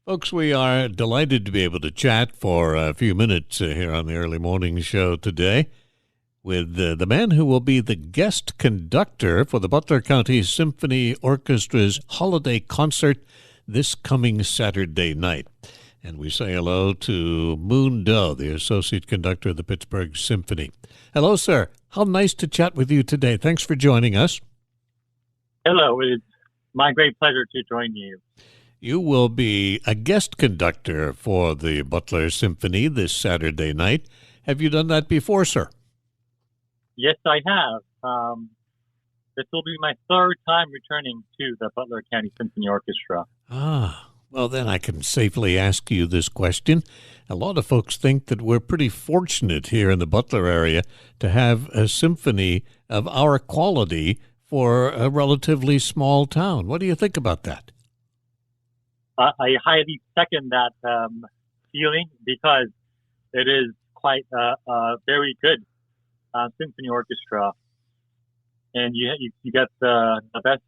Folks, we are delighted to be able to chat for a few minutes here on the early morning show today with the man who will be the guest conductor for the Butler County Symphony Orchestra's holiday concert this coming Saturday night. And we say hello to Moon Doh, the associate conductor of the Pittsburgh Symphony. Hello, sir. How nice to chat with you today. Thanks for joining us. Hello. It's my great pleasure to join you. You will be a guest conductor for the Butler Symphony this Saturday night. Have you done that before, sir? Yes, I have. This will be my third time returning to the Butler County Symphony Orchestra. Well, then I can safely ask you this question. A lot of folks think that we're pretty fortunate here in the Butler area to have a symphony of our quality for a relatively small town. What do you think about that? I highly second that feeling because it is quite a very good symphony orchestra, and you get the best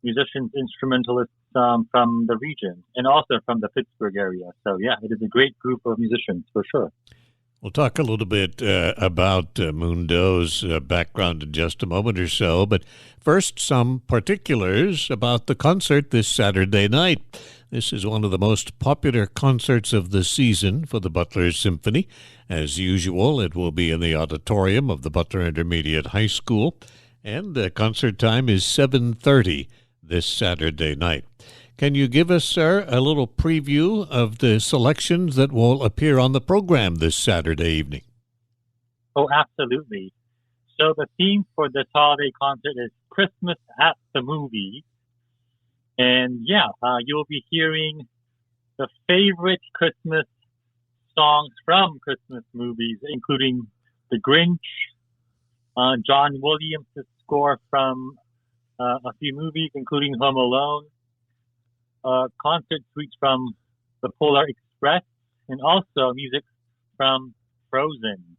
musicians, instrumentalists from the region, and also from the Pittsburgh area. So yeah, it is a great group of musicians for sure. We'll talk a little bit about Moon Doh's background in just a moment or so, but first, some particulars about the concert this Saturday night. This is one of the most popular concerts of the season for the Butler Symphony. As usual, it will be in the auditorium of the Butler Intermediate High School, and the concert time is 7:30 this Saturday night. Can you give us, sir, a little preview of the selections that will appear on the program this Saturday evening? Oh, absolutely. So the theme for this holiday concert is Christmas at the Movies. And you'll be hearing the favorite Christmas songs from Christmas movies, including The Grinch, John Williams' score from a few movies, including Home Alone, concert suites from the Polar Express, and also music from Frozen.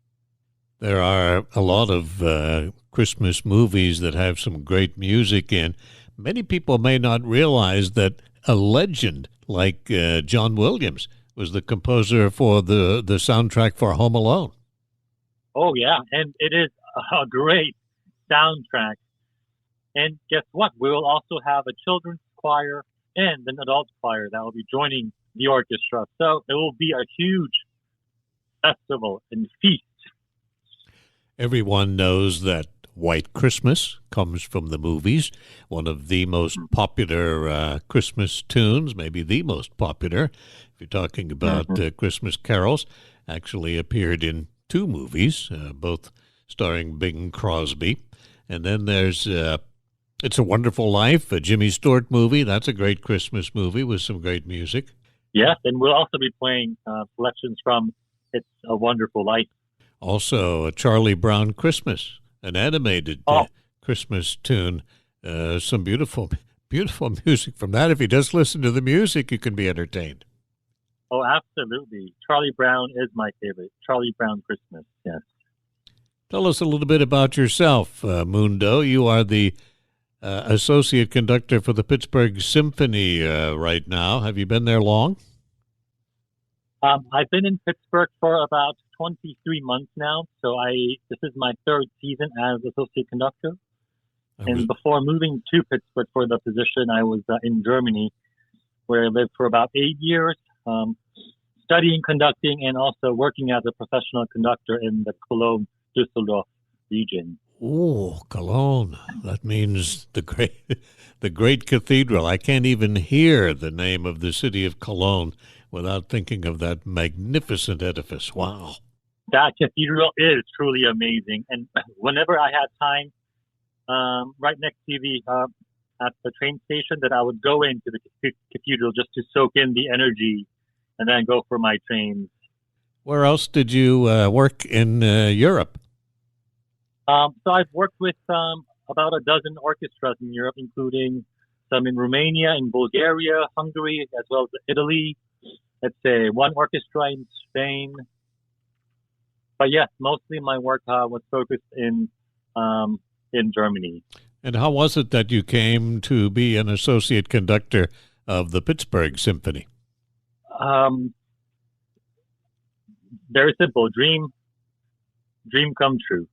There are a lot of Christmas movies that have some great music in. Many people may not realize that a legend like John Williams was the composer for the soundtrack for Home Alone. Oh, yeah, and it is a great soundtrack. And guess what? We will also have a children's choir and an adult choir that will be joining the orchestra. So it will be a huge festival and feast. Everyone knows that White Christmas comes from the movies, one of the most popular Christmas tunes, maybe the most popular, if you're talking about Christmas carols, actually appeared in two movies, both starring Bing Crosby. And then there's It's a Wonderful Life, a Jimmy Stewart movie. That's a great Christmas movie with some great music. Yes, and we'll also be playing selections from It's a Wonderful Life. Also, a Charlie Brown Christmas, an animated Christmas tune. Some beautiful, beautiful music from that. If you just listen to the music, you can be entertained. Oh, absolutely. Charlie Brown is my favorite. Charlie Brown Christmas, yes. Tell us a little bit about yourself, Moon Doh. You are the associate conductor for the Pittsburgh Symphony right now. Have you been there long? I've been in Pittsburgh for about 23 months now, so this is my third season as associate conductor. And before moving to Pittsburgh for the position, I was in Germany, where I lived for about 8 years, studying conducting and also working as a professional conductor in the Cologne-Düsseldorf region. Oh, Cologne. That means the great cathedral. I can't even hear the name of the city of Cologne without thinking of that magnificent edifice. Wow. That cathedral is truly amazing. And whenever I had time, right next to at the train station, that I would go into the cathedral just to soak in the energy and then go for my trains. Where else did you work in Europe? So I've worked with about a dozen orchestras in Europe, including some in Romania, in Bulgaria, Hungary, as well as Italy. Let's say one orchestra in Spain. But yes, mostly my work was focused in Germany. And how was it that you came to be an associate conductor of the Pittsburgh Symphony? Very simple. Dream come true.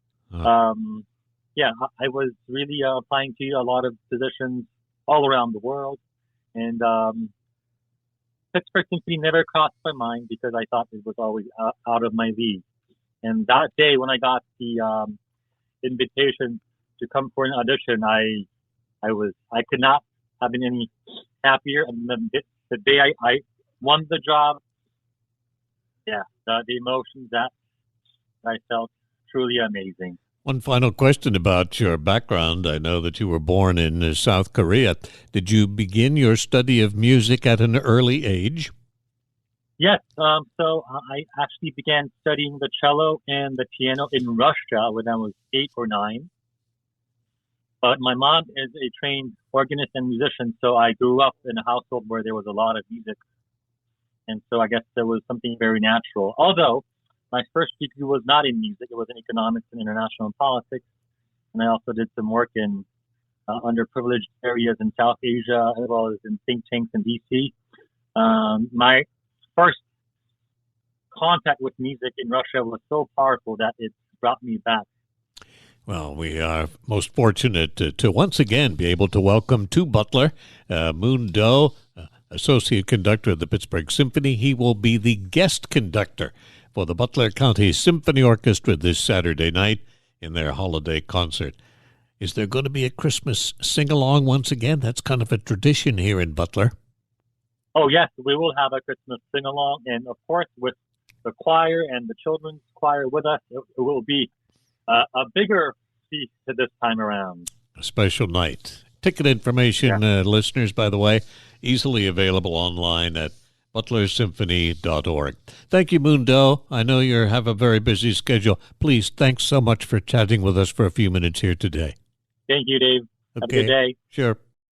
Yeah, I was really applying to a lot of positions all around the world, and Pittsburgh Symphony never crossed my mind because I thought it was always out of my league. And that day when I got the invitation to come for an audition, I could not have been any happier. And the day I won the job, yeah, the emotions that I felt, truly amazing. One final question about your background. I know that you were born in South Korea. Did you begin your study of music at an early age? Yes. So I actually began studying the cello and the piano in Russia when I was 8 or 9. But my mom is a trained organist and musician, so I grew up in a household where there was a lot of music. And so I guess there was something very natural. Although my first degree was not in music. It was in economics and international politics. And I also did some work in underprivileged areas in South Asia, as well as in think tanks in D.C. My first contact with music in Russia was so powerful that it brought me back. Well, we are most fortunate to once again be able to welcome to Butler Moon Doh, Associate Conductor of the Pittsburgh Symphony. He will be the guest conductor for the Butler County Symphony Orchestra this Saturday night in their holiday concert. Is there going to be a Christmas sing-along once again? That's kind of a tradition here in Butler. Oh, yes, we will have a Christmas sing-along. And, of course, with the choir and the children's choir with us, it will be a bigger feast this time around. A special night. Ticket information, listeners, by the way, easily available online at butlersymphony.org. Thank you, Moon Doh. I know you have a very busy schedule. Please, thanks so much for chatting with us for a few minutes here today. Thank you, Dave. Have a good day. Sure.